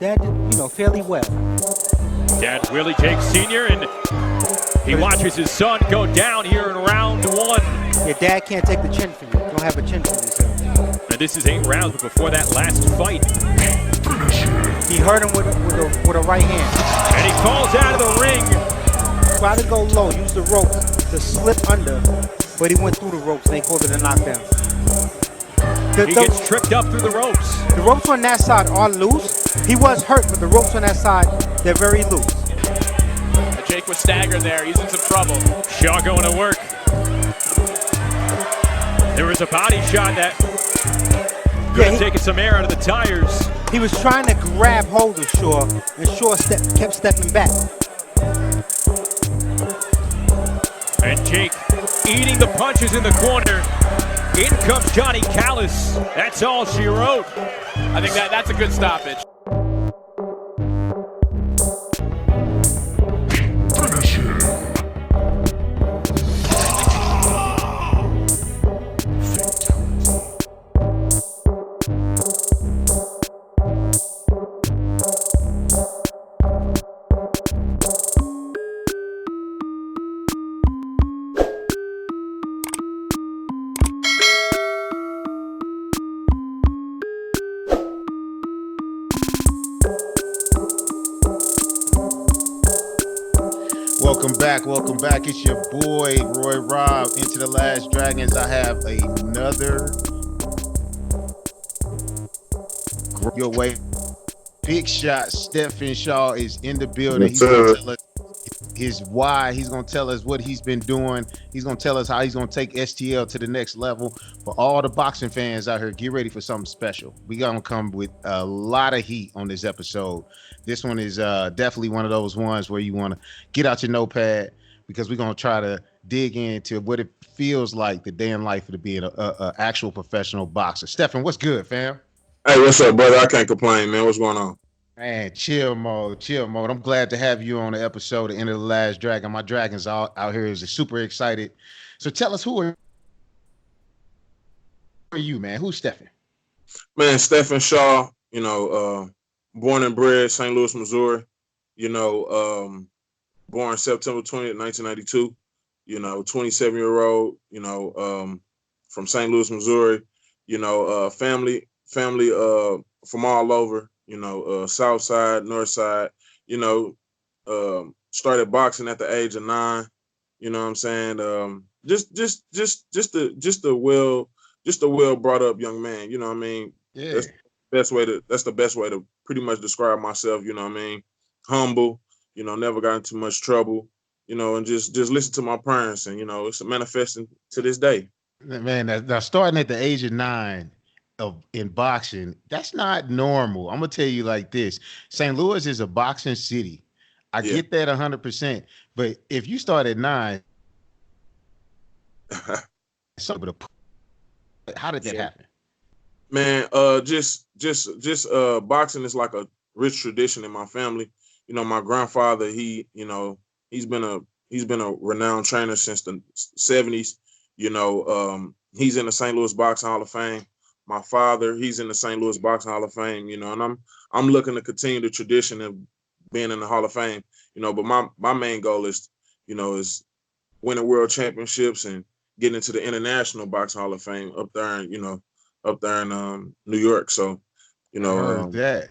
Dad did, fairly well. Dad Willie Jake Sr. and he watches his son go down here in round one. Your dad can't take the chin for you. Don't have a chin for you. And this is 8 rounds, but before that last fight, He hurt him with a right hand. and he falls out of the ring. Try to go low, use the ropes to slip under, but he went through the ropes and they called it a knockdown. He gets tripped up through the ropes. The ropes on that side are loose. He was hurt, but the ropes on that side, they're very loose. Jake was staggered there. He's in some trouble. Shaw going to work. There was a body shot that could have taken some air out of the tires. He was trying to grab hold of Shaw, and Shaw kept stepping back. And Jake eating the punches in the corner. In comes Johnny Callis. That's all she wrote. I think that's a good stoppage. Welcome back. It's your boy, Roy Robb, Into the Last Dragons. I have another your way. Big shot. Stephan Shaw is in the building. He's going to tell us his why. He's going to tell us what he's been doing. He's going to tell us how he's going to take STL to the next level. For all the boxing fans out here, get ready for something special. We going to come with a lot of heat on this episode. This one is definitely one of those ones where you want to get out your notepad, because we're going to try to dig into what it feels like the day in life of being an actual professional boxer. Stephan, what's good, fam? Hey, what's up, brother? I can't complain, man. What's going on? Man, chill mode. I'm glad to have you on the episode of End of the Last Dragon. My dragons out here is super excited. So tell us, who are you, man? Who's Stephan? Man, Stephan Shaw, born and bred St. Louis, Missouri, born September 20th, 1992, 27-year-old, from St. Louis, Missouri, family from all over, South Side, North Side, started boxing at the age of 9, you know what I'm saying? Just a well brought up young man, you know what I mean? Yeah. That's the best way to pretty much describe myself, you know what I mean? Humble, never got into much trouble, and just listen to my parents, and it's manifesting to this day. Man, now starting at the age of 9 in boxing, that's not normal. I'm gonna tell you like this: St. Louis is a boxing city. I get that 100%, but if you start at 9, how did that happen? Man, just boxing is like a rich tradition in my family. My grandfather, he's been a renowned trainer since the 70s. He's in the St. Louis Boxing Hall of Fame. My father, he's in the St. Louis Boxing Hall of Fame, and I'm looking to continue the tradition of being in the Hall of Fame, but my main goal is winning world championships and getting into the International Boxing Hall of Fame up there in New York. So, that.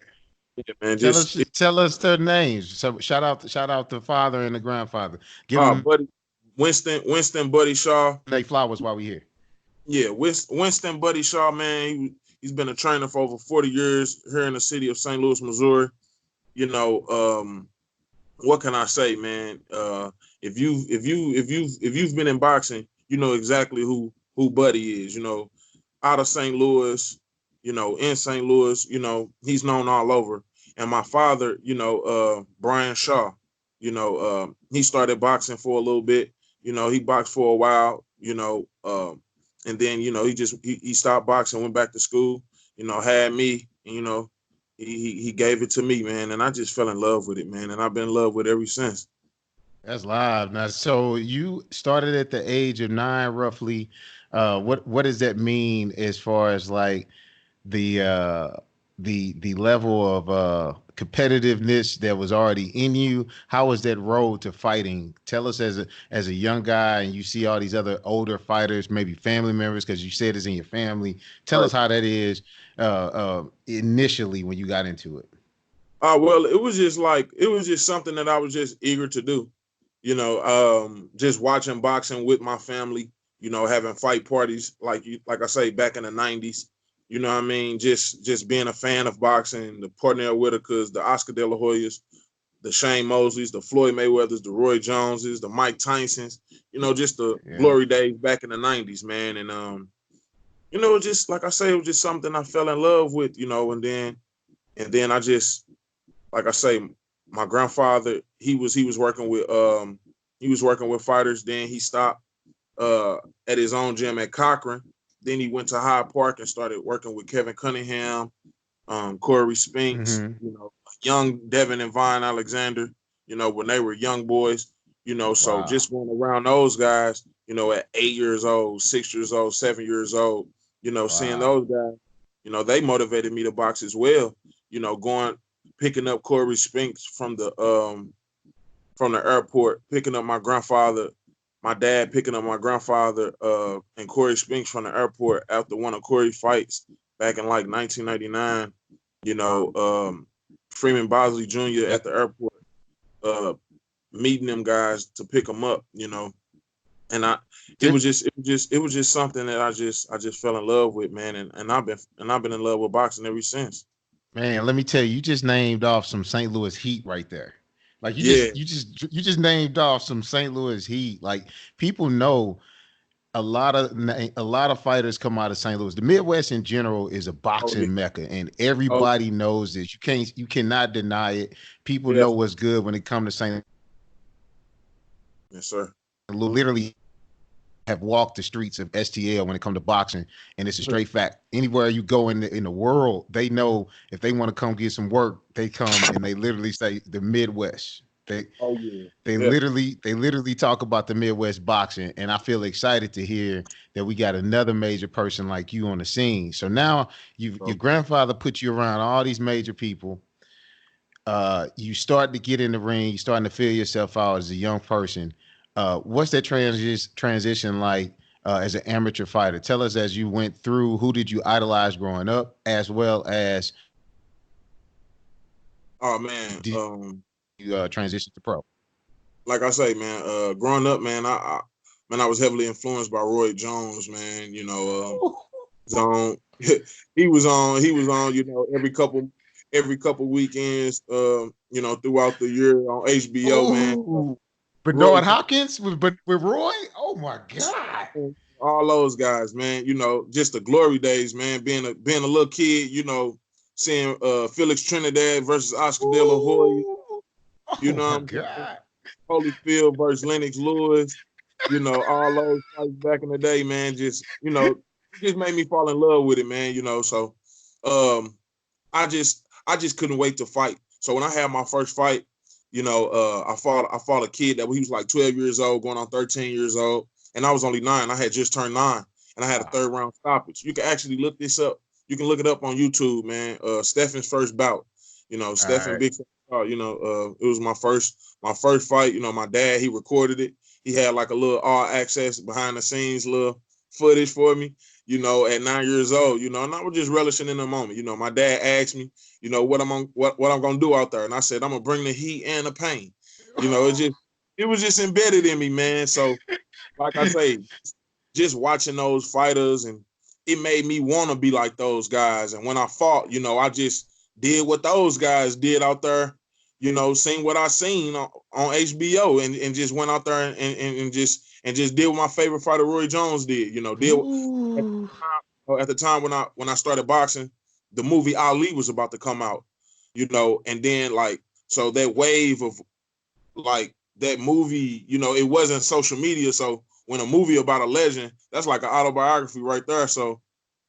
Yeah, man, tell us their names. So shout out the father and the grandfather. Give them buddy Winston Buddy Shaw. They flowers while we here. Yeah, Winston Buddy Shaw, man. He's been a trainer for over 40 years here in the city of St. Louis, Missouri. What can I say, man? If you've been in boxing, you know exactly who Buddy is. Out of St. Louis, in St. Louis, he's known all over. And my father, Brian Shaw, he started boxing for a little bit. He boxed for a while, and then, he stopped boxing, went back to school, had me, and, he gave it to me, man. And I just fell in love with it, man. And I've been in love with it ever since. That's live. Now, so you started at the age of 9, roughly. What does that mean as far as like the level of competitiveness that was already in you? How was that road to fighting? Tell us as a young guy, and you see all these other older fighters, maybe family members, because you said it's in your family. Tell us how that is initially when you got into it. Well, it was just something that I was just eager to do. Just watching boxing with my family, having fight parties like I say back in the 90s. You know what I mean? Just being a fan of boxing, the Portnell Whitakers, the Oscar De La Hoyas, the Shane Mosleys, the Floyd Mayweathers, the Roy Joneses, the Mike Tysons, just the glory days back in the 90s, man. And just like I say, it was just something I fell in love with, and then I just, like I say, my grandfather, he was working with fighters. Then he stopped at his own gym at Cochran. Then he went to Hyde Park and started working with Kevin Cunningham, Corey Spinks, young Devin and Vine Alexander, when they were young boys, so just going around those guys, at 8 years old, 6 years old, 7 years old, seeing those guys, they motivated me to box as well, picking up Corey Spinks from the airport, picking up my dad picking up my grandfather and Corey Spinks from the airport after one of Corey fights back in like 1999. Freeman Bosley Jr. at the airport, meeting them guys to pick them up. And it was just something that I just fell in love with, man. And I've been in love with boxing ever since. Man, let me tell you, you just named off some St. Louis heat right there. Like you just named off some St. Louis heat. Like people know a lot of fighters come out of St. Louis. The Midwest in general is a boxing mecca, and everybody knows this. You cannot deny it. People know what's good when it comes to St. Yes, sir. Literally have walked the streets of STL when it comes to boxing, and it's a straight fact. Anywhere you go in the world, they know if they want to come get some work, they come and they literally say the Midwest. They literally talk about the Midwest boxing, and I feel excited to hear that we got another major person like you on the scene. So now your grandfather put you around all these major people. You start to get in the ring, you starting to feel yourself out as a young person. What's that transition like as an amateur fighter? Tell us as you went through, who did you idolize growing up, as well as you transition to pro? Like I say, man, growing up, man, I was heavily influenced by Roy Jones, man. He was on, every couple weekends, throughout the year on HBO, man. Bernard Hopkins with Roy? Oh my God. All those guys, man, just the glory days, man, being a little kid, seeing Felix Trinidad versus Oscar De La Hoya, God. Holyfield versus Lennox Lewis, all those fights back in the day, man, just made me fall in love with it, man, so I just couldn't wait to fight. So when I had my first fight, I fought a kid that he was like 12 years old, going on 13 years old, and I was only 9. I had just turned 9, and I had a 3rd round stoppage. You can actually look this up. You can look it up on YouTube, man. Stefan's first bout. Stephan Big. It was my first fight. My dad, he recorded it. He had like a little all access behind the scenes little footage for me. At 9 years old. And I was just relishing in the moment. My dad asked me, what I'm gonna do out there, and I said I'm gonna bring the heat and the pain. It was just embedded in me, man. So, like I say, just watching those fighters, and it made me want to be like those guys. And when I fought, I just did what those guys did out there. Seen what I seen on HBO, and just went out there and just did what my favorite fighter Roy Jones did. At the time when I started boxing, the movie Ali was about to come out, and then so that wave of that movie, it wasn't social media. So when a movie about a legend, that's like an autobiography right there. So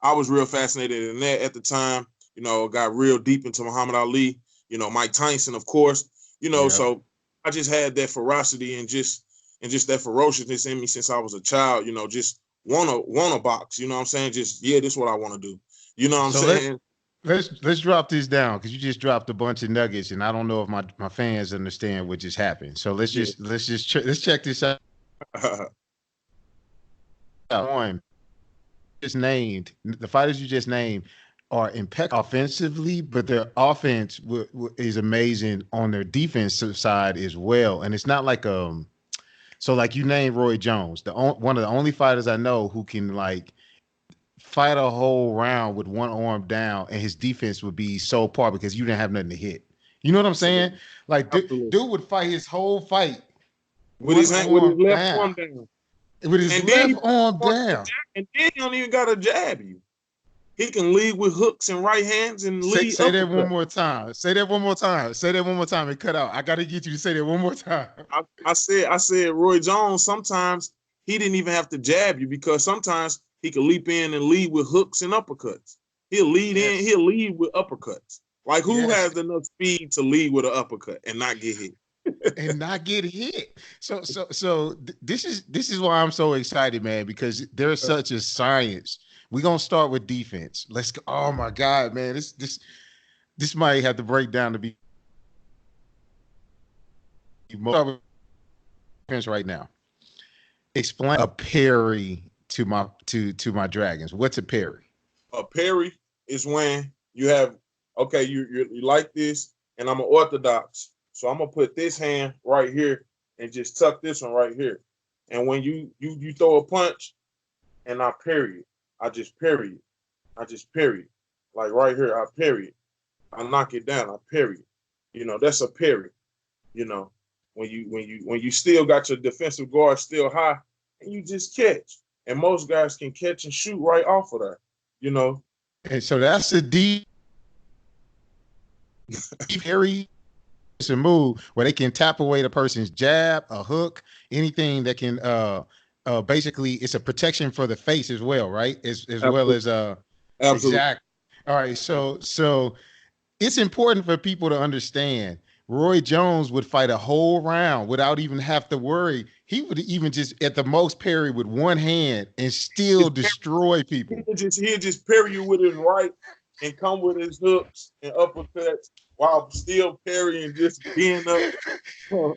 I was real fascinated in that at the time. Got real deep into Muhammad Ali, Mike Tyson, of course, so I just had that ferocity and just that ferociousness in me since I was a child, just wanna box, what I'm saying? Just, this is what I want to do. What I'm saying? let's drop this down because you just dropped a bunch of nuggets, and I don't know if my fans understand what just happened. So let's check this out. One, just named the fighters you just named are impeccable offensively, but their offense is amazing on their defensive side as well. And it's not like so like you named Roy Jones, one of the only fighters I know who can like fight a whole round with one arm down, and his defense would be so poor because you didn't have nothing to hit. You know what I'm saying? Like dude would fight his whole fight with his left down. arm down. With his left arm down. And then he don't even got to jab you. He can lead with hooks and right hands and lead. Say that one more time. Say that one more time. Say that one more time and cut out. I got to get you to say that one more time. I said Roy Jones, sometimes he didn't even have to jab you because sometimes he could leap in and lead with hooks and uppercuts. He'll lead in, he'll lead with uppercuts. Like who has enough speed to lead with an uppercut and not get hit? And not get hit. So this is why I'm so excited, man, because there's such a science. We're gonna start with defense. Let's go. Oh my God, man. This might have to break down to be defense right now. Explain a parry to my dragons. What's a parry? A parry is when you have you like this, and I'm an orthodox. So I'm gonna put this hand right here and just tuck this one right here. And when you throw a punch and I parry it, I just parry it. I just parry it. Like right here, I parry it. I knock it down, I parry it. You know, that's a parry. You know, when you still got your defensive guard still high and you just catch. And most guys can catch and shoot right off of that, you know. And so that's a deep parry. It's a move where they can tap away the person's jab, a hook, anything that can basically it's a protection for the face as well, right? As well as Absolutely. Exactly. All right, so it's important for people to understand Roy Jones would fight a whole round without even have to worry. He would even just at the most parry with one hand and still destroy people. He'll just parry you with his right and come with his hooks and uppercuts while still parrying, just being up. You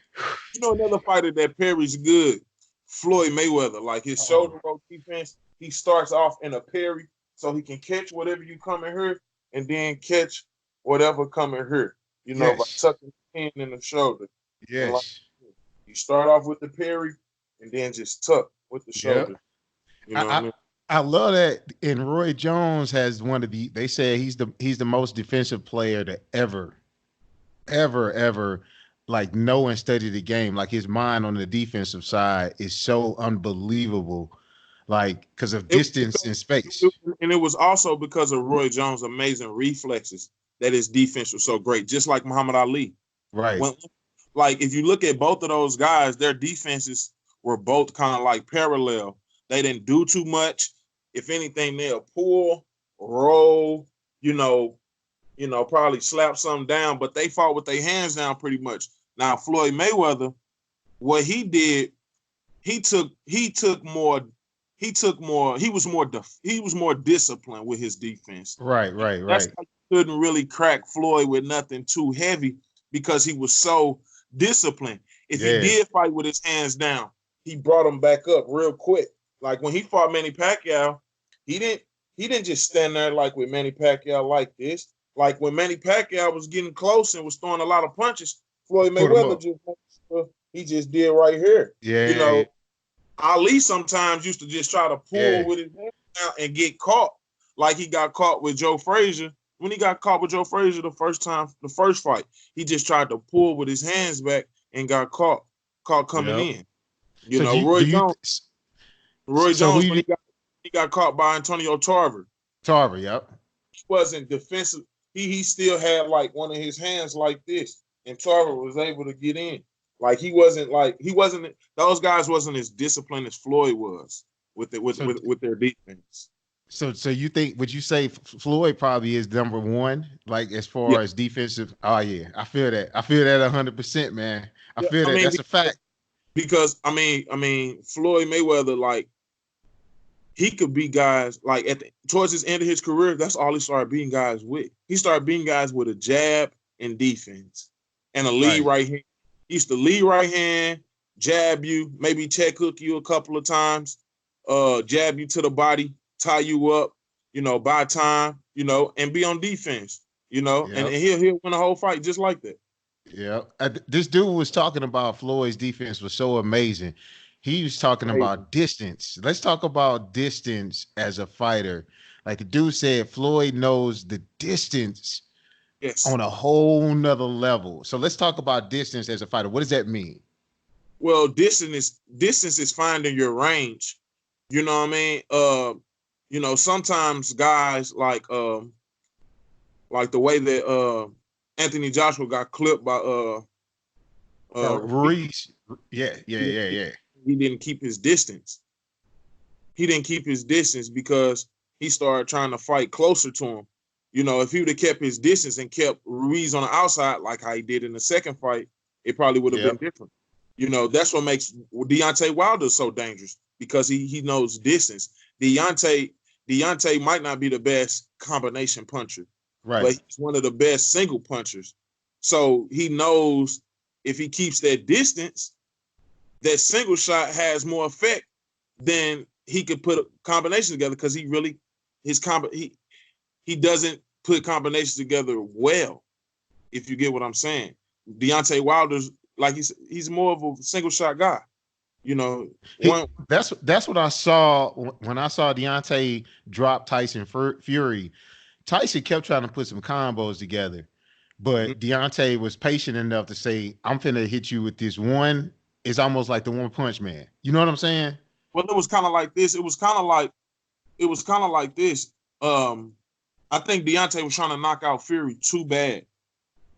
know, another fighter that parries good, Floyd Mayweather. Like his shoulder roll defense, he starts off in a parry so he can catch whatever you come in here and then catch whatever come in here. You know, by tucking the hand in the shoulder. Yes. Like, you start off with the parry and then just tuck with the shoulder. You know what I mean? I love that. And Roy Jones has one of the. They say he's the most defensive player to ever like know and study the game. Like his mind on the defensive side is so unbelievable. Like because of distance and space. And it was also because of Roy Jones' amazing reflexes that his defense was so great. Just like Muhammad Ali. Right. Like if you look at both of those guys, their defenses were both kind of like parallel. They didn't do too much. If anything, they'll pull, roll, probably slap something down, but they fought with their hands down pretty much. Now, Floyd Mayweather, what he did, he was more disciplined with his defense. Right. That's why you couldn't really crack Floyd with nothing too heavy because he was so disciplined. If he did fight with his hands down, he brought him back up real quick. Like when he fought Manny Pacquiao, he didn't just stand there like with Manny Pacquiao like this. Like when Manny Pacquiao was getting close and was throwing a lot of punches, Floyd Mayweather just did right here. Yeah. Ali sometimes used to just try to pull with his hands out and get caught. Like he got caught with Joe Frazier. When he got caught with Joe Frazier the first fight, he just tried to pull with his hands back and got caught coming in. Roy Jones, when he got caught by Antonio Tarver. Yep. He wasn't defensive. He still had like one of his hands like this, and Tarver was able to get in. Like those guys wasn't as disciplined as Floyd was with their defense. So you think? Would you say Floyd probably is number one, like as far as defensive? Oh yeah, I feel that. 100%, man. I feel that. That's a fact. Because I mean, Floyd Mayweather, like he could beat guys like towards his end of his career. That's all he started beating guys with. He started beating guys with a jab and defense and a lead right hand. He used to lead right hand, jab you, maybe check hook you a couple of times, jab you to the body, tie you up, buy time, and be on defense, and he'll win the whole fight just like that. Yeah, this dude was talking about Floyd's defense was so amazing. He was talking about distance. Let's talk about distance as a fighter. Like the dude said, Floyd knows the distance on a whole nother level. So let's talk about distance as a fighter. What does that mean? Well, distance is finding your range. You know what I mean? Sometimes guys like the way that Anthony Joshua got clipped by Ruiz. Yeah. He didn't keep his distance. He didn't keep his distance because he started trying to fight closer to him. If he would have kept his distance and kept Ruiz on the outside like how he did in the second fight, it probably would have been different. That's what makes Deontay Wilder so dangerous because he knows distance. Deontay might not be the best combination puncher, but he's one of the best single punchers. So he knows if he keeps that distance, that single shot has more effect than he could put a combination together because he doesn't put combinations together well, if you get what I'm saying. Deontay Wilder's like he's more of a single shot guy. That's what I saw when I saw Deontay drop Tyson Fury. Tyson kept trying to put some combos together, but Deontay was patient enough to say, "I'm finna hit you with this one." It's almost like the One Punch Man. You know what I'm saying? Well, it was kind of like this. It was kind of like this. I think Deontay was trying to knock out Fury too bad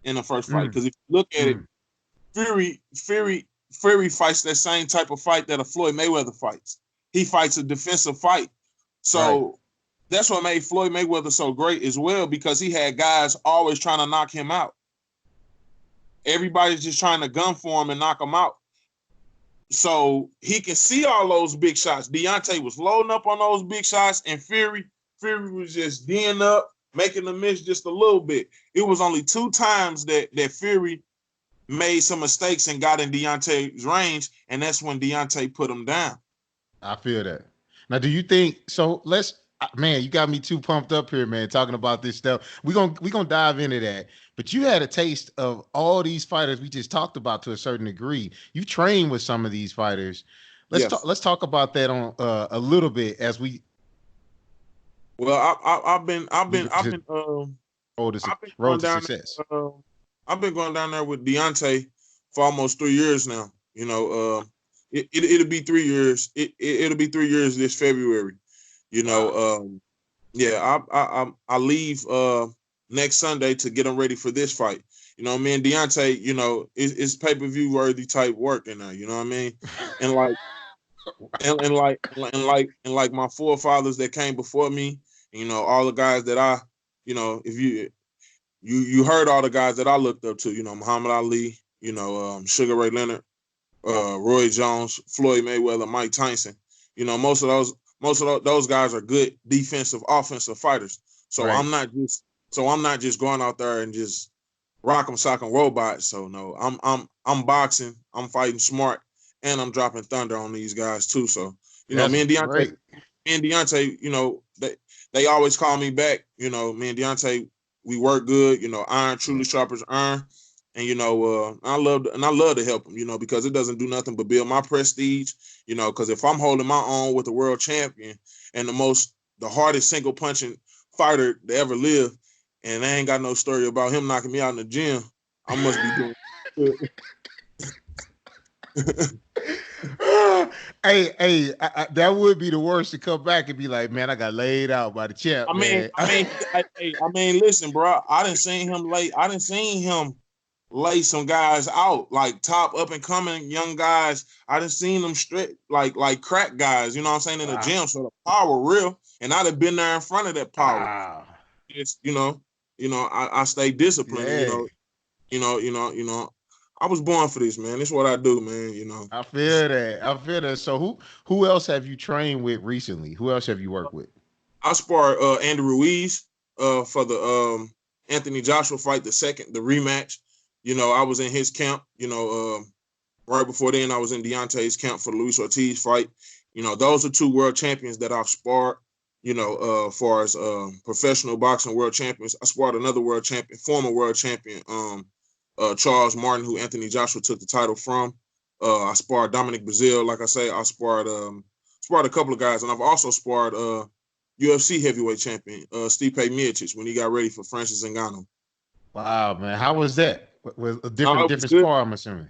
in the first fight because if you look at it, Fury fights that same type of fight that a Floyd Mayweather fights. He fights a defensive fight. So that's what made Floyd Mayweather so great as well because he had guys always trying to knock him out. Everybody's just trying to gun for him and knock him out. So he can see all those big shots. Deontay was loading up on those big shots, and Fury was just D'ing up, making them miss just a little bit. It was only 2 times that Fury made some mistakes and got in Deontay's range, and that's when Deontay put him down. I feel that. Now, do you think so? Man, you got me too pumped up here, man, talking about this stuff. We're gonna dive into that. But you had a taste of all these fighters we just talked about to a certain degree. You trained with some of these fighters. Let's talk about that on a little bit as we. Well, I've been road to success. I've been going down there with Deontay for almost 3 years now. It'll be 3 years. It'll be 3 years this February. I leave next Sunday to get them ready for this fight. Me and Deontay, it's pay-per-view worthy type work in there. You know what I mean? And like my forefathers that came before me, all the guys that I, if you heard all the guys that I looked up to, Muhammad Ali, Sugar Ray Leonard, Roy Jones, Floyd Mayweather, Mike Tyson. Most of those guys are good defensive, offensive fighters. So I'm not just going out there and just rock'em sock'em robots. So no, I'm boxing, I'm fighting smart, and I'm dropping thunder on these guys too. So me and Deontay, they always call me back. Me and Deontay, we work good. Iron truly sharp as iron. And I love to help him, because it doesn't do nothing but build my prestige, because if I'm holding my own with the world champion and the hardest single punching fighter to ever live, and I ain't got no story about him knocking me out in the gym, I must be doing good. Hey, that would be the worst to come back and be like, man, I got laid out by the champ. I mean, listen, bro, I done seen him lay some guys out, like top up and coming young guys. I done seen them straight like crack guys, in the gym. So the power real, and I'd have been there in front of that power. Wow. It's I stay disciplined. Yeah. I was born for this, man. This is what I do, man. You know. I feel that. I feel that. So who else have you trained with recently? Who else have you worked with? I sparred Andy Ruiz for the Anthony Joshua fight, the rematch. You know, I was in his camp. You know, right before then, I was in Deontay's camp for the Luis Ortiz fight. You know, those are two world champions that I've sparred. You know, as far as professional boxing world champions, I sparred another world champion, former world champion, Charles Martin, who Anthony Joshua took the title from. I sparred Dominic Brazil, like I say. I sparred a couple of guys, and I've also sparred UFC heavyweight champion Stipe Miocic when he got ready for Francis Ngannou. Wow, man, how was that? Was a different good. spar, I'm assuming.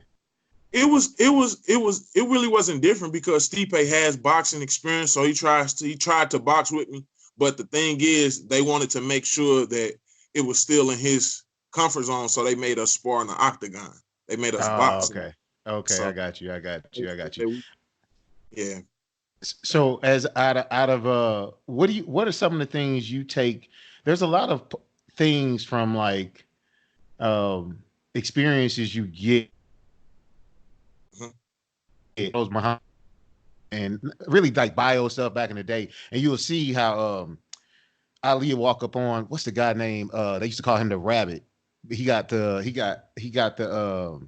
It really wasn't different because Stipe has boxing experience, so he tried to box with me. But the thing is, they wanted to make sure that it was still in his comfort zone, so they made us spar in the octagon. They made us box. Okay, so, I got you. Yeah. So as out of what are some of the things you take? There's a lot of things from like experiences you get. Those Muhammad and really like bio stuff back in the day, and you'll see how Ali will walk up on what's the guy name? They used to call him the Rabbit. He got the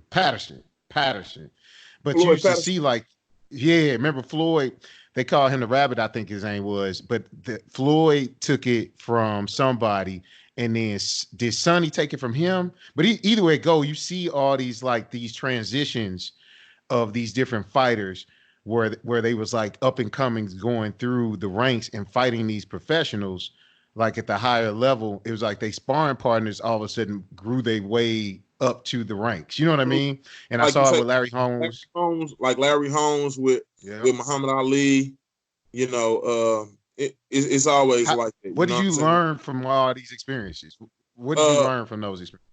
Patterson. But Floyd you used Patterson. to see like, yeah, remember Floyd? They call him the Rabbit, I think his name was. But Floyd took it from somebody, and then did Sonny take it from him? But either way it go, you see all these like these transitions of these different fighters where they was like up and comings going through the ranks and fighting these professionals like at the higher level. It was like they sparring partners all of a sudden grew their way up to the ranks. You know what I mean? And like I saw it with Larry Holmes. Larry Holmes with Muhammad Ali. You know, it's always like that. What did you learn from all these experiences? What did you learn from those experiences?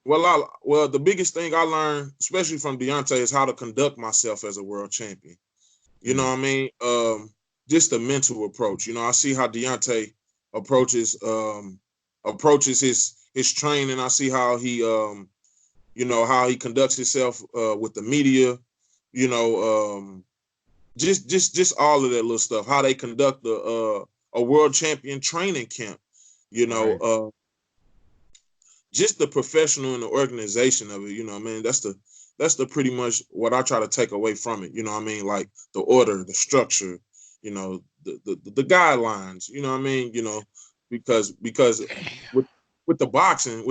Well, the biggest thing I learned, especially from Deontay, is how to conduct myself as a world champion. You know what I mean? Just the mental approach. You know, I see how Deontay approaches his training. I see how he how he conducts himself with the media. You know, just all of that little stuff. How they conduct a world champion training camp. You know. Just the professional and the organization of it, you know what I mean? That's the pretty much what I try to take away from it, you know what I mean? Like the order, the structure, you know, the guidelines, you know what I mean? You know, because with the boxing,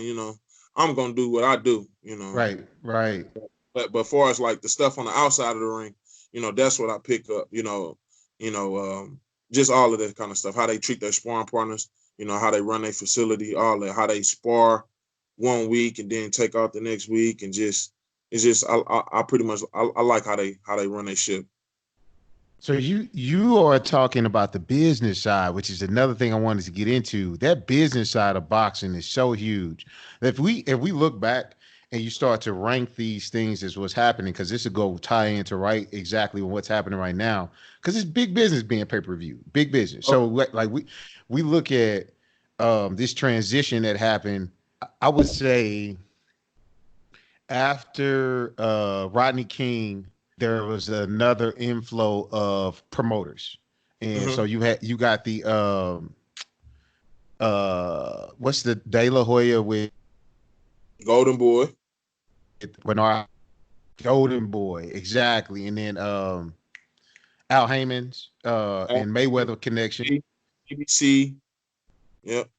you know, I'm gonna do what I do, you know. Right. But as far as like the stuff on the outside of the ring, you know, that's what I pick up, just all of that kind of stuff, how they treat their sparring partners. You know, how they run their facility, all that, how they spar 1 week and then take out the next week, and I pretty much like how they run their ship. So you are talking about the business side, which is another thing I wanted to get into. That business side of boxing is so huge. If we look back and you start to rank these things as what's happening, because this will go tie into right exactly what's happening right now, because it's big business being pay-per-view, big business. So like we look at this transition that happened, I would say after Rodney King, there was another inflow of promoters. And so you got the what's the De La Hoya with Golden Boy. Golden Boy, exactly. And then Al Heyman's and Mayweather connection. BBC. Yep.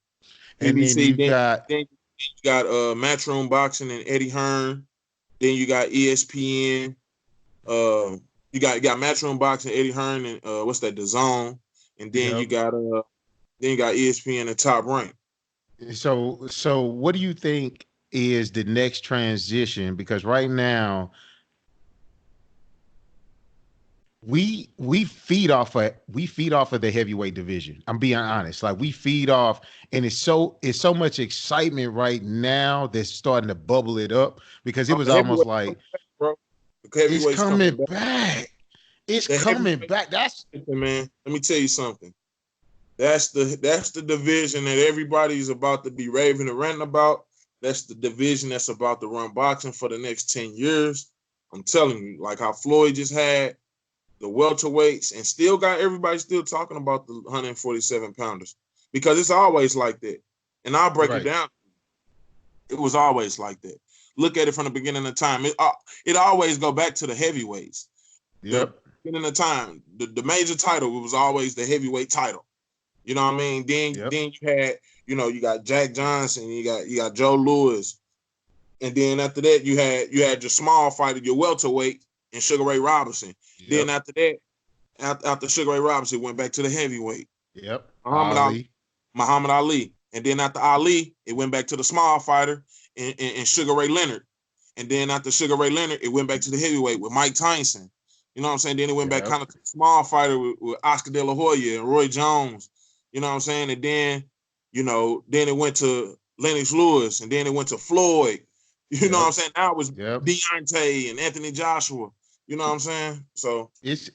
And BBC, then you got Matchroom Boxing and Eddie Hearn. Then you got ESPN. You got Matchroom Boxing, Eddie Hearn, and what's that, The Zone. And then you got ESPN and Top Rank. So what do you think is the next transition? Because right now we feed off of the heavyweight division. I'm being honest. Like we feed off, and it's so much excitement right now that's starting to bubble it up, because it was almost like it's coming back. It's coming back. That's, man. Let me tell you something. That's the division that everybody's about to be raving and ranting about. that's the division that's about to run boxing for the next 10 years. I'm telling you, like how Floyd just had the welterweights and still got everybody still talking about the 147 pounders because it's always like that. And I'll break it down. It was always like that. Look at it from the beginning of time. It always go back to the heavyweights. Yep. The beginning of time, the major title, it was always the heavyweight title. You know what I mean? Then you had, you got Jack Johnson, you got Joe Louis. And then after that, you had your small fighter, your welterweight, and Sugar Ray Robinson. Yep. Then after that, after Sugar Ray Robinson went back to the heavyweight. Yep. Muhammad Ali. And then after Ali, it went back to the small fighter and Sugar Ray Leonard. And then after Sugar Ray Leonard, it went back to the heavyweight with Mike Tyson. You know what I'm saying? Then it went back kind of to the small fighter with Oscar De La Hoya and Roy Jones. You know what I'm saying? And then, then it went to Lennox Lewis, and then it went to Floyd. You know what I'm saying? Now it was Deontay and Anthony Joshua. You know what I'm saying? So it's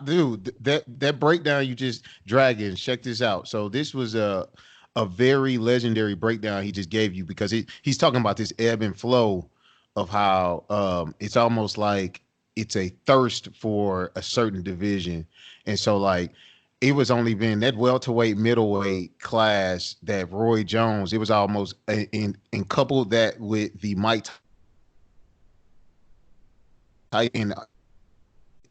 dude, that breakdown you just dragging, check this out. So this was a very legendary breakdown he just gave you because he's talking about this ebb and flow of how it's almost like it's a thirst for a certain division. And so like it was only been that welterweight, middleweight class that Roy Jones, it was almost and coupled that with the Mike and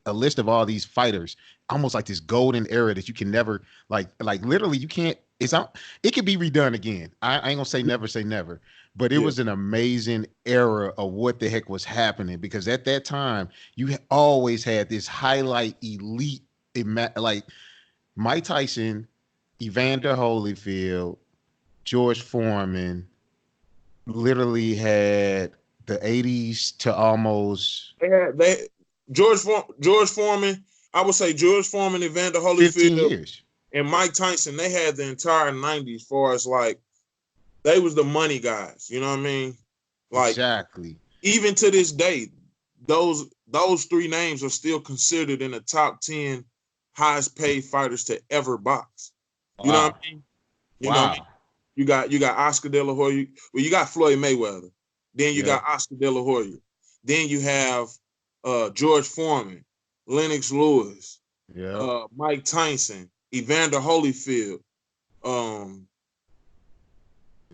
a list of all these fighters, almost like this golden era that you can never like literally you can't, it could be redone again. I ain't gonna say never, but it was an amazing era of what the heck was happening because at that time you always had this highlight elite, like Mike Tyson, Evander Holyfield, George Foreman, literally had the 80s to almost George Foreman. I would say George Foreman, Evander Holyfield, 15 years. And Mike Tyson. They had the entire 90s, as far as like they was the money guys. You know what I mean? Like exactly. Even to this day, those three names are still considered in the top 10 highest paid fighters to ever box. You know what I mean? You know what I mean? You got Oscar De La Hoya. Well, you got Floyd Mayweather. Then you got Oscar De La Hoya. Then you have George Foreman, Lennox Lewis, Mike Tyson, Evander Holyfield.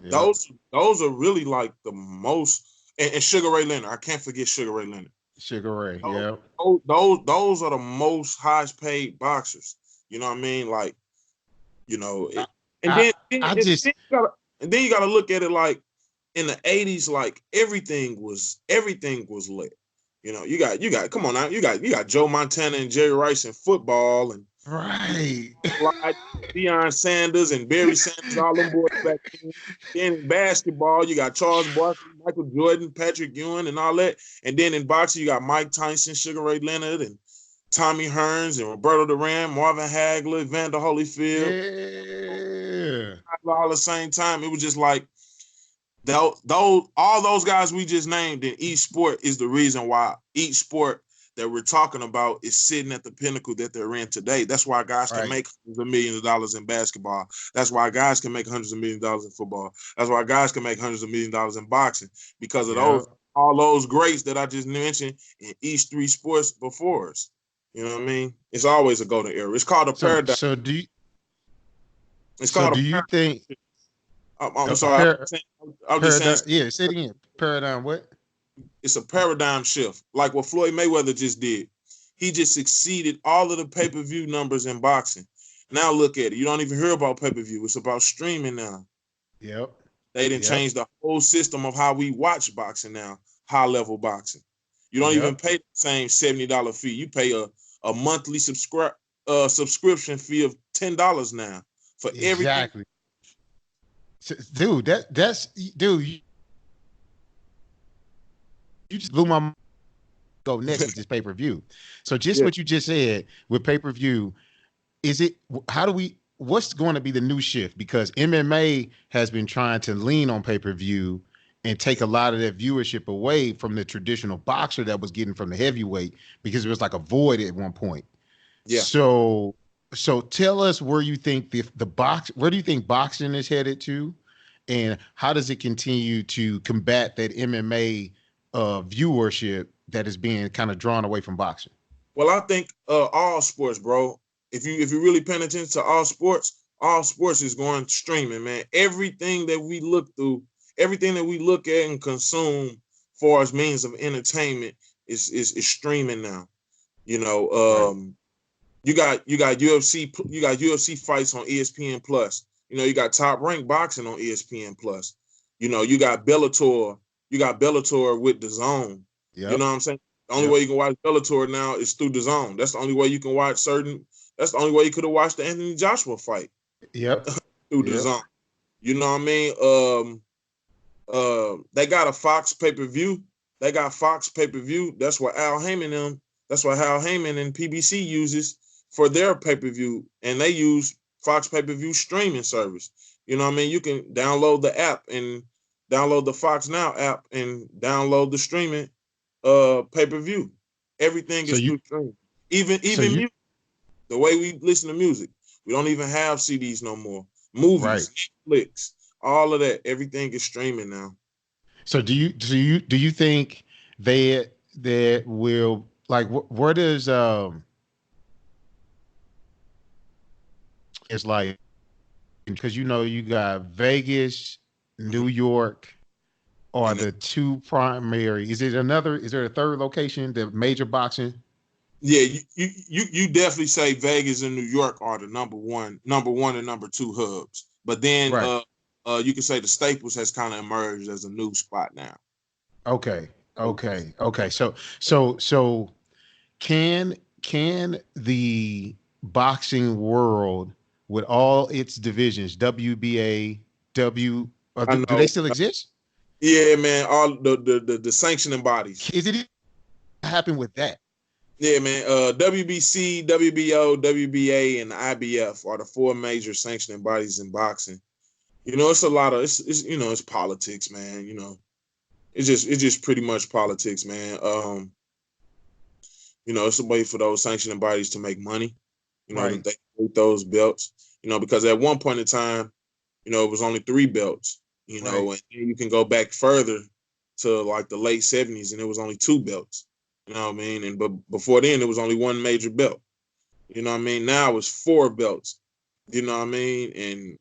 Those are really like the most, and Sugar Ray Leonard. I can't forget Sugar Ray Leonard. Sugar Ray, those are the most highest paid boxers. You know what I mean? Like, then you gotta look at it like in the 80s, like everything was lit. You got come on now, you got Joe Montana and Jerry Rice in football and Deion Sanders and Barry Sanders, all them boys back then. Then in basketball, you got Charles Barkley, Michael Jordan, Patrick Ewing, and all that. And then in boxing, you got Mike Tyson, Sugar Ray Leonard, and Tommy Hearns, and Roberto Duran, Marvin Hagler, Evander Holyfield. All at the same time. It was just like all those guys we just named in each sport is the reason why each sport that we're talking about is sitting at the pinnacle that they're in today. That's why guys can make hundreds of millions of dollars in basketball. That's why guys can make hundreds of millions of dollars in football. That's why guys can make hundreds of millions of dollars in boxing because of all those greats that I just mentioned in each three sports before us. You know what I mean? It's always a golden era. It's called a paradigm. So do you? It's called. So do you think? I'm sorry. I was just saying. Yeah, say it again. Paradigm what? It's a paradigm shift, like what Floyd Mayweather just did. He just exceeded all of the pay-per-view numbers in boxing. Now look at it. You don't even hear about pay-per-view. It's about streaming now. Yep. They didn't change the whole system of how we watch boxing now, high-level boxing. You don't even pay the same $70 fee. You pay a monthly subscription fee of $10 now for everything. Exactly. Dude, you just blew my mind. Go next with this pay-per-view. So just what you just said with pay-per-view, what's going to be the new shift? Because MMA has been trying to lean on pay-per-view and take a lot of that viewership away from the traditional boxer that was getting from the heavyweight because it was like a void at one point. Yeah. So tell us where you think where do you think boxing is headed to? and how does it continue to combat that MMA viewership that is being kind of drawn away from boxing? Well, I think all sports, bro. If you really paying attention to all sports is going streaming, man. Everything that we look through, everything that we look at and consume for as means of entertainment is streaming now. You know, Right. you got UFC fights on ESPN Plus. You know, you got Top Rank Boxing on ESPN Plus. You know, you got Bellator with the Zone. You know Yep. what I'm saying? The only way Yep. you can watch Bellator now is through the Zone. That's the only way you can watch that's the only way you could have watched the Anthony Joshua fight Yep. through the Yep. Zone. You know what I mean? They got a Fox pay-per-view. They got Fox pay-per-view. That's what Hal Heyman and PBC uses for their pay-per-view. And they use Fox pay-per-view streaming service. You know what I mean? You can download the app and download the Fox Now app and download the streaming pay-per-view. Everything So is you through streaming. Even so you music, the way we listen to music. We don't even have CDs no more. right. Movies, Netflix, all of that. Everything is streaming now. So do you think that will like where does it's like because you got Vegas, New Mhm. York are And the two primary. Is there a third location, the major boxing? yeah, you definitely say Vegas and New York are the number one and number two hubs. But then Right. you can say the Staples has kind of emerged as a new spot now. Okay. Okay. So can the boxing world with all its divisions, WBA, I do they know. still exist? Yeah, man. All the sanctioning bodies. Is it happen with that? Yeah, man. WBC, WBO, WBA, and IBF are the four major sanctioning bodies in boxing. You know, it's a lot of it's it's politics, man. You know, it's just pretty much politics, man. You know, it's a way for those sanctioning bodies to make money. You know, that Right. they create those belts. You know, because at one point in time, you know, it was only 3 belts. You Right. know, and then you can go back further to like the late '70s, and it was only 2 belts. You know what I mean? And but before then, it was only one major belt. You know what I mean? Now it's 4 belts. You know what I mean? And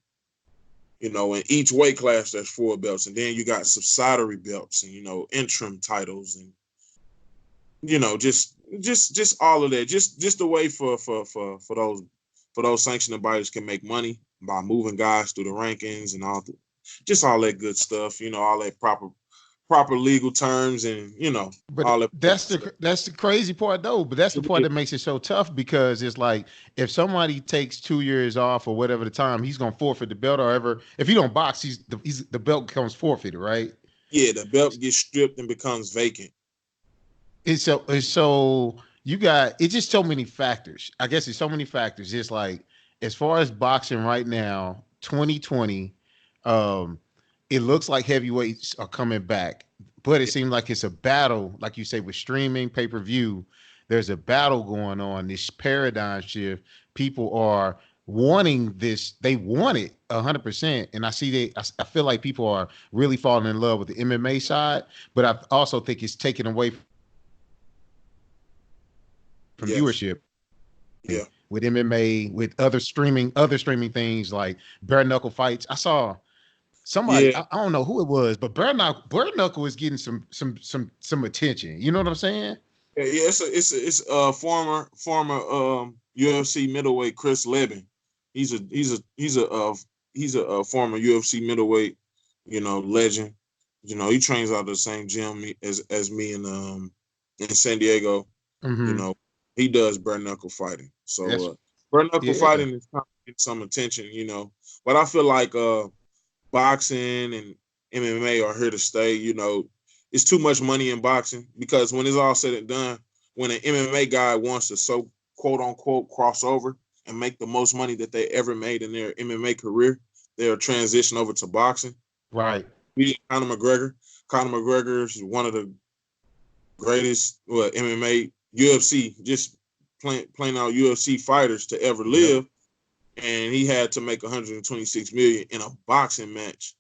you know, in each weight class, there's 4 belts, and then you got subsidiary belts and interim titles and just all of that. Just a way for those sanctioning bodies can make money by moving guys through the rankings and all that good stuff. You know, all that proper legal terms and But all that stuff. that's the crazy part though. But that's the part that makes it so tough because it's like if somebody takes 2 years off or whatever the time, he's gonna forfeit the belt or ever. If he don't box, the belt becomes forfeited, right? Yeah, the belt gets stripped and becomes vacant. It's so you got it's just so many factors. I guess it's so many factors. It's like as far as boxing right now, 2020, um, it looks like heavyweights are coming back, but it seems like it's a battle, like you say, with streaming pay-per-view. There's a battle going on, this paradigm shift. People are wanting this, they want it 100%. And I feel like people are really falling in love with the MMA side, but I also think it's taken away from Yes. viewership Yeah. with MMA, with other streaming things like bare knuckle fights. I saw somebody, Yeah. I don't know who it was, but bare knuckle was getting some attention. You know what I'm saying? Yeah, it's former UFC middleweight Chris Leben. He's a former UFC middleweight, legend. You know, he trains out of the same gym as me in San Diego. You Hmm. know, he does bare knuckle fighting. So That's bare knuckle yeah. fighting is kind of getting some attention, But I feel like boxing and MMA are here to stay. You know, it's too much money in boxing because when it's all said and done, when an MMA guy wants to so quote unquote cross over and make the most money that they ever made in their MMA career, they'll transition over to boxing. Right. We Conor McGregor. Conor McGregor is one of the greatest MMA UFC just playing out UFC fighters to ever Yep. live, and he had to make 126 million in a boxing match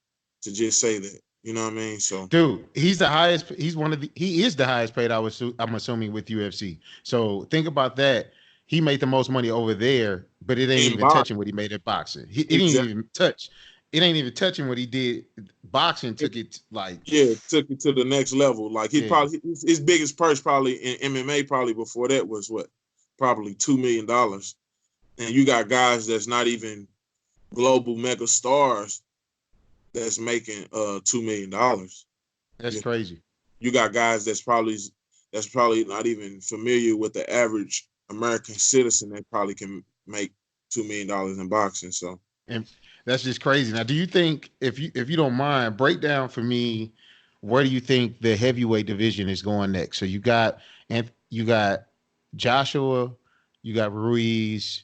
to just say that. You know what I mean? So, Dude, he's the highest. He is the highest paid. I'm assuming with UFC. So think about that. He made the most money over there, but it ain't in even boxing, touching what he made at boxing. It ain't exactly. even touch. It ain't even touching what he did. Boxing took it like, Yeah, took it to the next level. Like he yeah, probably his biggest purse probably in MMA probably before that was what, probably $2 million. And you got guys that's not even global mega stars that's making $2 million. that's crazy. You got guys that's probably not even familiar with the average American citizen that probably can make $2 million in boxing. So And that's just crazy. Now, do you think, if you don't mind, break down for me, where do you think the heavyweight division is going next? So you got Joshua, you got Ruiz,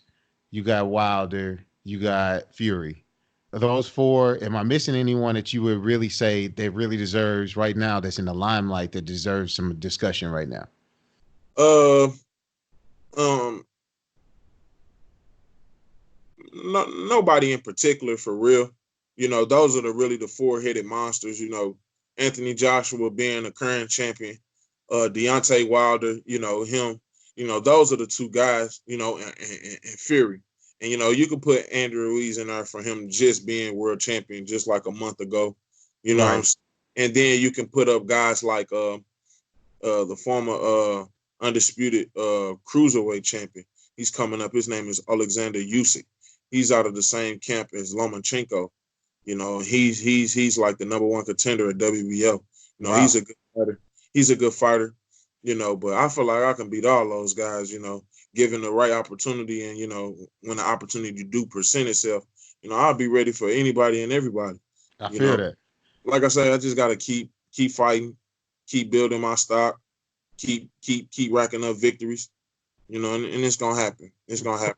you got Wilder, you got Fury. Are those four? Am I missing anyone that you would really say that really deserves right now, that's in the limelight, that deserves some discussion right now? uh um no, nobody in particular for real. Those are really the four-headed monsters. Anthony Joshua being the current champion, Deontay Wilder, him. Those are the two guys. And Fury, and you can put Andrew Ruiz in there for him just being world champion just like a month ago. Right. And then you can put up guys like the former undisputed cruiserweight champion. He's coming up. His name is Alexander Usyk. He's out of the same camp as Lomachenko. He's like the number one contender at WBO. Wow. He's a good fighter. He's a good fighter. But I feel like I can beat all those guys. Given the right opportunity, and when the opportunity do present itself, I'll be ready for anybody and everybody. I You feel know, that. like I say, I just gotta keep fighting, keep building my stock, keep racking up victories. And it's gonna happen. It's gonna happen.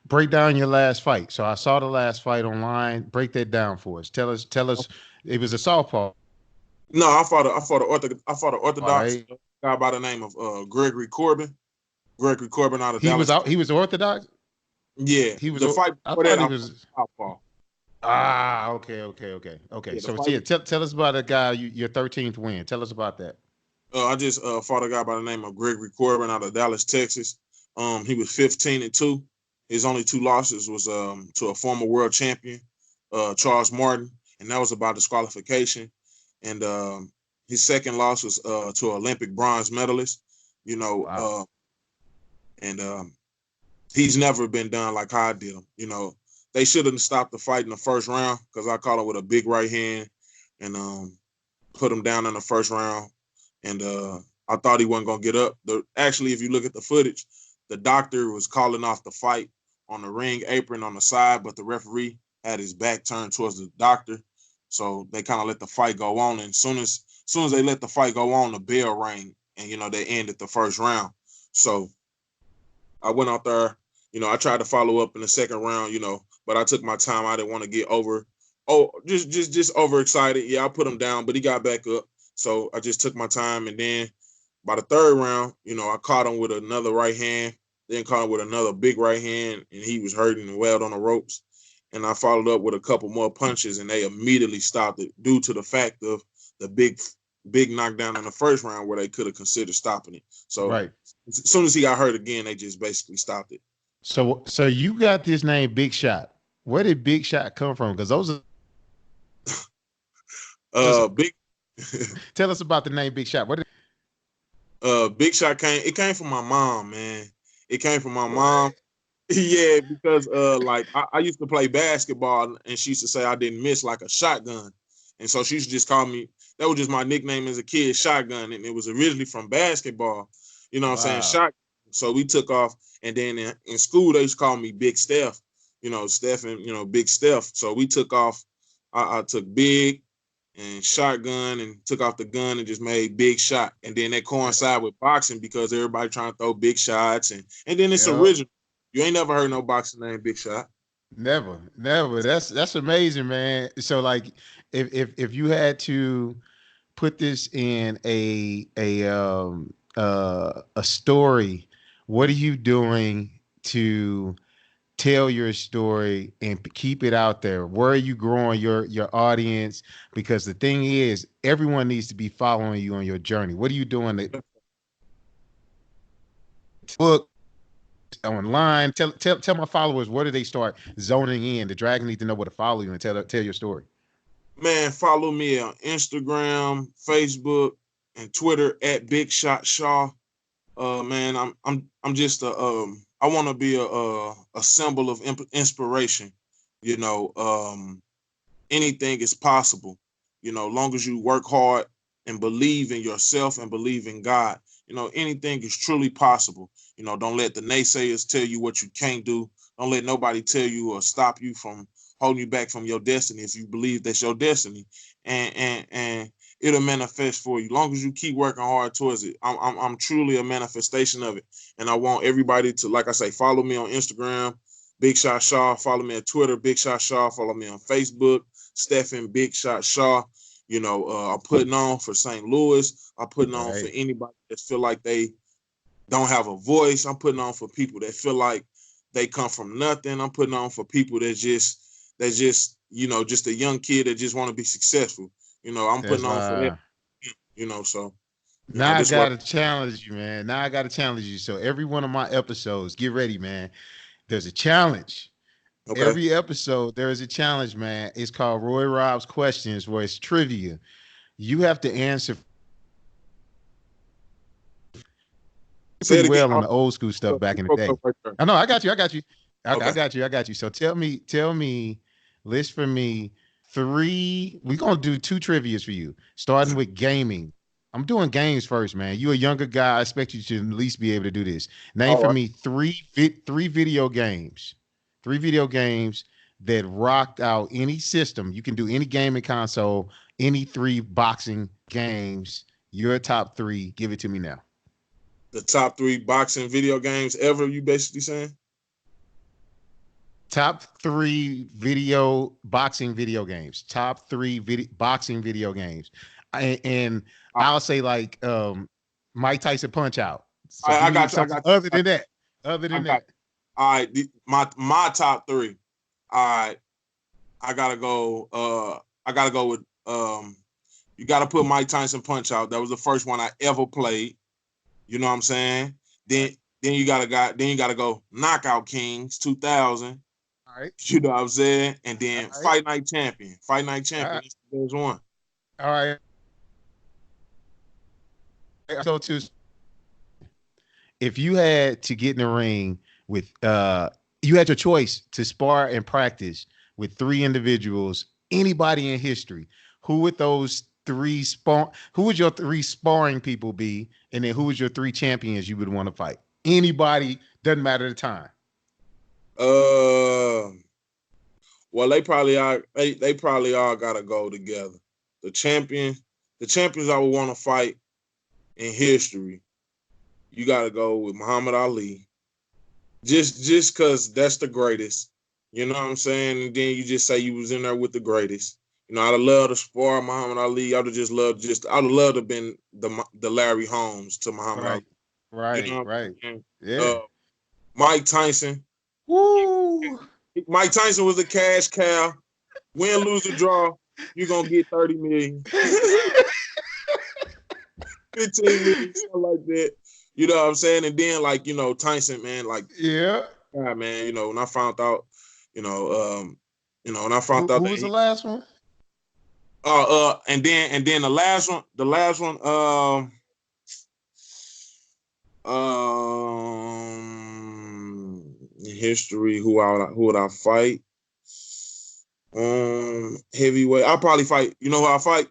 Break down your last fight. So I saw the last fight online. Break that down for us. Tell us. It was a southpaw, No, I fought an orthodox right? guy by the name of Gregory Corbin. Gregory Corbin out of He was Dallas. out. He was orthodox. Yeah, He was. the fight I before thought that, he I was. fought Southpaw. Okay. Yeah, the So fight. yeah, tell us about the guy. Your 13th win. Tell us about that. I just fought a guy by the name of Gregory Corbin out of Dallas, Texas. He was 15-2. His only two losses was to a former world champion, Charles Martin, and that was about disqualification. And his second loss was to an Olympic bronze medalist. You know, Wow. and he's never been done like how I did him. They should have stopped the fight in the first round because I caught him with a big right hand and put him down in the first round. And I thought he wasn't gonna get up. Actually, if you look at the footage, the doctor was calling off the fight on the ring apron on the side, but the referee had his back turned towards the doctor. So they kind of let the fight go on. And soon as they let the fight go on, the bell rang, and they ended the first round. So I went out there, I tried to follow up in the second round, but I took my time. I didn't want to get just overexcited. Yeah, I put him down, but he got back up. So I just took my time, and then by the third round, I caught him with another right hand, then caught him with another big right hand, and he was hurting and wailed on the ropes. And I followed up with a couple more punches, and they immediately stopped it due to the fact of the big knockdown in the first round where they could have considered stopping it. So Right. as soon as he got hurt again, they just basically stopped it. So you got this name Big Shot. Where did Big Shot come from? Because those are Big tell us about the name Big Shot. What did Big Shot came from my mom, man. It came from my mom. what? Yeah, because like I used to play basketball, and she used to say I didn't miss like a shotgun, and so she used to just call me. That was just my nickname as a kid, Shotgun, and it was originally from basketball. You know what I'm saying? Wow. Shot. So we took off, and then in school they used to call me Big Steph. Stephan. Big Steph. So we took off. I took Big and Shotgun and took off the gun and just made Big Shot, and then that coincided with boxing because everybody trying to throw big shots, and then it's Yep. original. You ain't never heard no boxing name Big Shot. Never. That's amazing, man. So like, if you had to put this in a story, what are you doing to tell your story and keep it out there. Where are you growing your audience? Because the thing is, everyone needs to be following you on your journey. What are you doing? The book online. Tell my followers, where do they start zoning in? The Dragon need to know where to follow you and tell your story. Man, follow me on Instagram, Facebook, and Twitter at Big Shot Shaw. Man, I'm just I want to be a symbol of inspiration. You know, anything is possible. You know, long as you work hard and believe in yourself and believe in God. You know, anything is truly possible. You know, don't let the naysayers tell you what you can't do. Don't let nobody tell you or stop you from holding you back from your destiny if you believe that's your destiny. And it'll manifest for you. Long as you keep working hard towards it. I'm truly a manifestation of it. And I want everybody to, like I say, follow me on Instagram, Big Shot Shaw. Follow me on Twitter, Big Shot Shaw. Follow me on Facebook, Stephan Big Shot Shaw. You know, I'm putting on for St. Louis. I'm putting on for anybody that feel like they don't have a voice. I'm putting on for people that feel like they come from nothing. I'm putting on for people that just, you know, just a young kid that just want to be successful. You know, I'm putting on for that. You know, so now I gotta challenge you, man. Now I gotta challenge you. So every one of my episodes, get ready, man. There's a challenge. Okay. Every episode, there is a challenge, man. It's called Roy Rob's Questions, where it's trivia. You have to answer pretty well on the old school stuff back in the day. I know, I got you. I got you. So tell me, list for me 3. We're gonna do 2 trivias for you, starting with gaming. I'm doing games first, man. You're a younger guy. I expect you to at least be able to do this. Name for me 3 video games. 3 video games that rocked out any system. You can do any gaming console, any 3 boxing games. Your top 3. Give it to me now. The top 3 boxing video games ever, you basically saying? Top 3 boxing video games. Top 3 boxing video games. And I'll say like Mike Tyson Punch Out. So I got you. Other than that. All right, my top 3. All right, I gotta go with you gotta put Mike Tyson Punch Out. That was the first one I ever played. You know what I'm saying? Then you gotta go Knockout Kings 2000. All right. You know what I'm saying? And then Fight Night Champion. Fight Night Champion is the best one. All right. So if you had to get in the ring with you had your choice to spar and practice with 3 individuals, anybody in history, who would those 3 who would your 3 sparring people be? And then who would your 3 champions you would want to fight? Anybody, doesn't matter the time. Well, they probably all gotta go together. The champions I would want to fight in history, you gotta go with Muhammad Ali. Just cause that's the greatest. You know what I'm saying? And then you just say you was in there with the greatest. You know, I'd have loved to spar Muhammad Ali. I'd have loved to have been the Larry Holmes to Muhammad Ali. Right, you know right. Yeah. Mike Tyson. Woo! Mike Tyson was a cash cow. Win, lose, or draw, you're gonna get 30 million. 15 million, something like that. You know what I'm saying? And then, like, you know, Tyson, man, like, yeah, God, man, you know, when I found out, when I found out who was the last one? And then the last one, in history, who would I fight? Heavyweight. I'll probably fight. You know who I fight?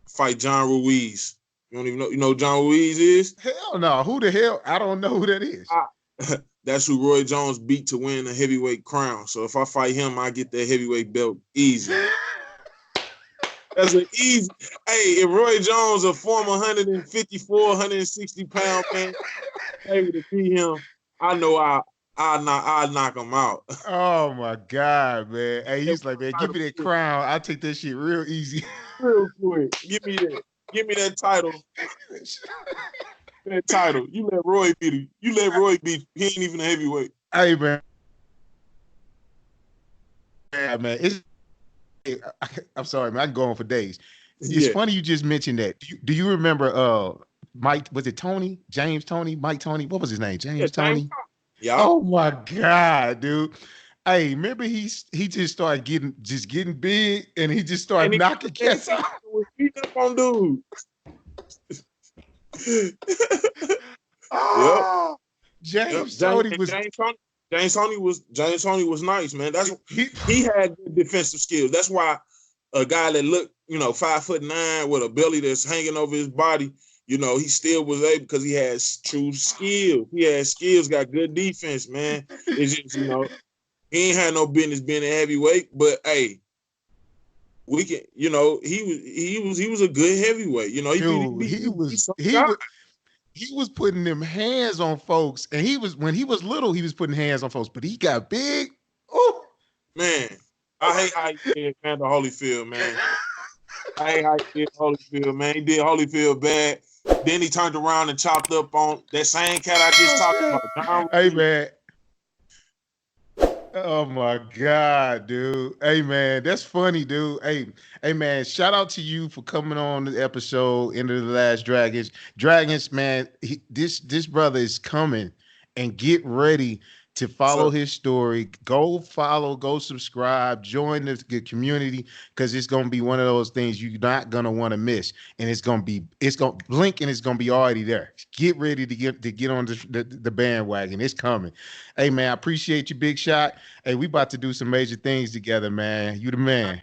Fight John Ruiz. You don't even know. You know who John Ruiz is? Hell no. Who the hell? I don't know who that is. That's who Roy Jones beat to win the heavyweight crown. So if I fight him, I get that heavyweight belt easy. That's an easy. Hey, if Roy Jones, a former 154, 160 pound man, able to beat him, I know I'll knock him out. Oh my God, man! Hey, he's like, man, give me that crown. I'll take that shit real easy, real quick. Give me that title. That title. You let Roy beat him. He ain't even a heavyweight. Hey, man. Yeah, man. I'm sorry, man. I can go on for days. It's Yeah. funny you just mentioned that. Do you remember Mike, was it Tony? James Tony? Mike Tony? What was his name? Yeah, James James. Tony? Yeah. Oh my God, dude. Hey, remember he just started getting big and he just And started he knocking cats out. was beating up on dude. Yep. Oh, Yep. James Tony was James Tony was nice, man. That's he he had good defensive skills. That's why a guy that looked, 5'9" with a belly that's hanging over his body, he still was able because he has true skill. He had skills, got good defense, man. It's just, he ain't had no business being a heavyweight, but hey, we can, he was a good heavyweight. dude, He some he guy. was he was putting them hands on folks, and he was when he was little, he was putting hands on folks, but he got big. Oh, Man, I hate how he did Evander Holyfield, man. I hate how he did Holyfield, man. He did Holyfield bad. Then he turned around and chopped up on that same cat I just talked about. John hey Reed. man. Oh my God, dude. Hey man, that's funny, dude. Hey man, shout out to you for coming on the episode Into the Last Dragons. Dragons, man, this brother is coming, and get ready to follow So, his story. Go follow, go subscribe, join the community, because it's gonna be one of those things you're not gonna want to miss. And it's gonna blink and it's gonna be already there. Get ready to get on the bandwagon. It's coming. Hey man, I appreciate you, Big Shot. Hey, we about to do some major things together, man. You the man.